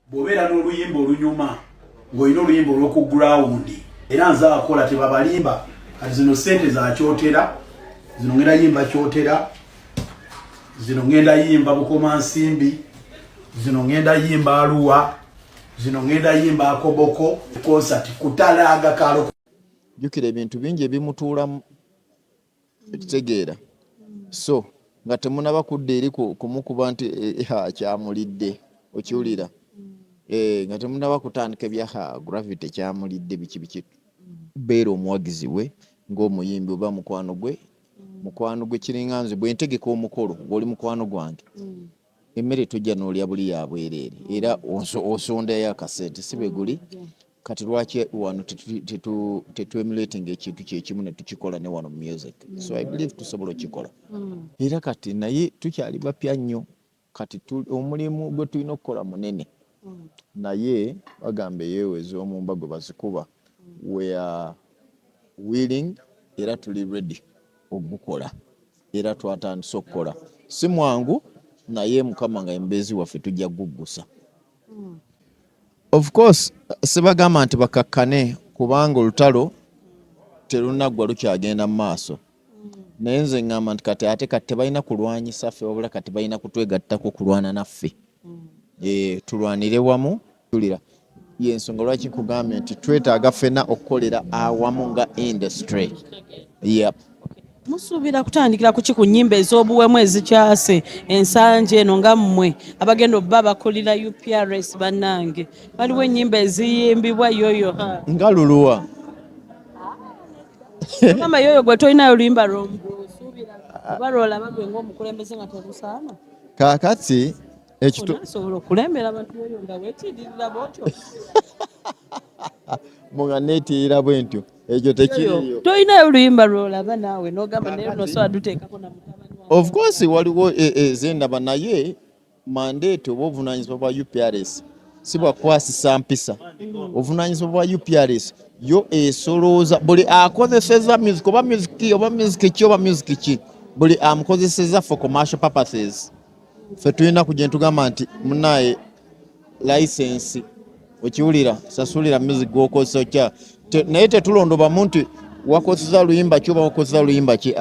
Bw'obeera n'oluyimba olunyuma ng'olina oluyimba olw'oku ground era nze akola tebabalimba kati zino ssente za kyotera zino ngenda yimba kyotera zino ngenda yimba bukomansimbi zino ngenda yimba aluwa zino ngenda yimba akoboko concert kutalaga kalo jukira ebintu bingi ebimutuulamu ekitegeera so nga temunaba kudda eri kumukuba nti kyamulidde okiwulira nga temunaba kutandika ebya gravity kyamulidde biki beera omuwagizi we ng'omuyimbi oba mukwano gwe kiringa nze bwe ntegeka omukolo ng'oli mukwano gwange emmere tujja n'olya buli ya bwereere era osondayo akasente si bwe guli kati lwaki wano tetu-emulating ekintu kyekimu ne tukikola ne wano music so I believe tusobola okikola era kati naye tukyali bapya nnyo kati omulimu gwe tulina okukola munene naye bagamba eyeeweza omumba gwe bazikuba we are willing era tuli ready ogukola era twatandise okukola si mwangu naye mukama nga embeezi waffe tujja guggusa of course sebagamba nti bakakkane kubanga olutalo terunaggwa lukyagenda mu maaso naye nze ngamba nti kati ate kati tebalina kulwanyisa ffe wabula kati balina kutwegattako kulwana naffe tulwanire wamu tulira yensonga lwaki nkugambye nti twetaaga ffena okukolera awamu nga industry yep. Musuubira kutandikira ku ku nnyimba ez'obuwemu ezikyase ensanje eno nga mmwe abagenda obba bakulira UPRS bannange waliwo ennyimba eziyimbibwa yoyo nga luluwa kama yoyo gwe tolinayo luyimba lwosuubira oba lwolaba gwe ng'omukulembeze nga terusaana kaakati asobola okulembera abantu yoyo nga weetiiririra bwotyo munga neetiirira bwe ntyo ekyo tekiriyo tolinayo luyimba lwolaba naawe n'ogamba naye nosobola duteekako na mutabani of course waliwo ezendaba naye mandate oba obuvunaanyizibwa bwa UPRS si bwakwasisa mpisa obuvunaanyizibwa bwa UPRS yo esolooza buli akozeseza music oba music ki buli amukozeseza for commercial purposes ffe tulina kugenda tugamba nti munaye license okiwulira sasulira music gwokozesa okya naye tetulondobamu nti wakozesa luyimba ki oba wakozesa luyimba ki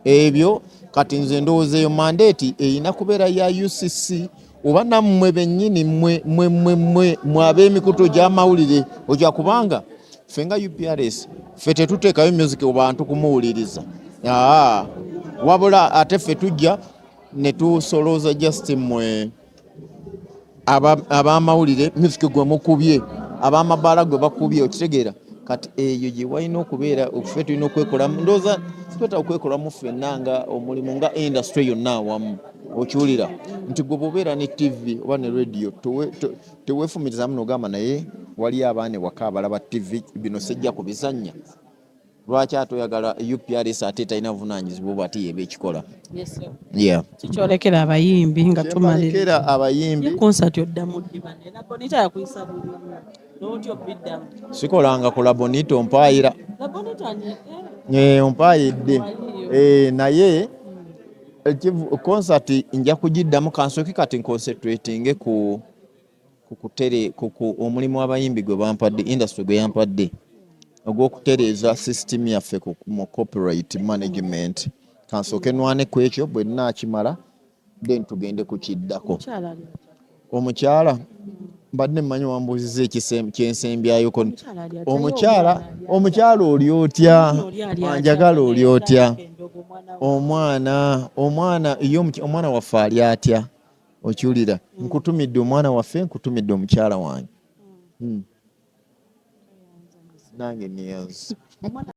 ebyo kati nze ndowooza eyo mandate erina kubeera ya UCC oba nammwe bennyini mwe ab'emikutu gy'amawulire ojja kubanga ffe nga UPRS ffe tetuteekayo music bantu kumuwuliriza wabula ate ffe tujja ne tusolooza just mmwe ab'amawulire music gwe mukubye ab'amabaala gwe bakubye okitegeera kati eyo gye walina okubeera ffe tulina okwekolamu ndowooza twetaaga okwekolamu ffenna nga omulimu nga industry yonna awamu okiwulira nti gwe bw'obeera ne TV oba ne radio teweefumirizamu n'ogamba naye waliyo abaana ewaka abalaba TV bino sijja kubizannya lwaki atoyagala UPRS ate talina buvunaanyizibwa oba ate yeeba ekikola kikyolekera abayimbi nga tumalekera abayimbi konsati oddamu ddibana era bonita yakuyisa bulungi n'otya obiddamu sikolanga ku labonita ompaayira ompaayidde naye konsati nja kugiddamu kansooke kati nconcentratinge ku omulimu w'abayimbi gwe bampadde industry gwe yampadde ogw'okutereeza system yaffe mu corporate management kansooke nwane ku ekyo bwe nnaakimala then tugende ku kiddako omukyala mbadde mmanyi wambuuziza kyensembyayo omukyala oli otya anjagala oli otya omwana waffe ali atya okiwulira nkutumidde omwana waffe nkutumidde omukyala wange nange niyanze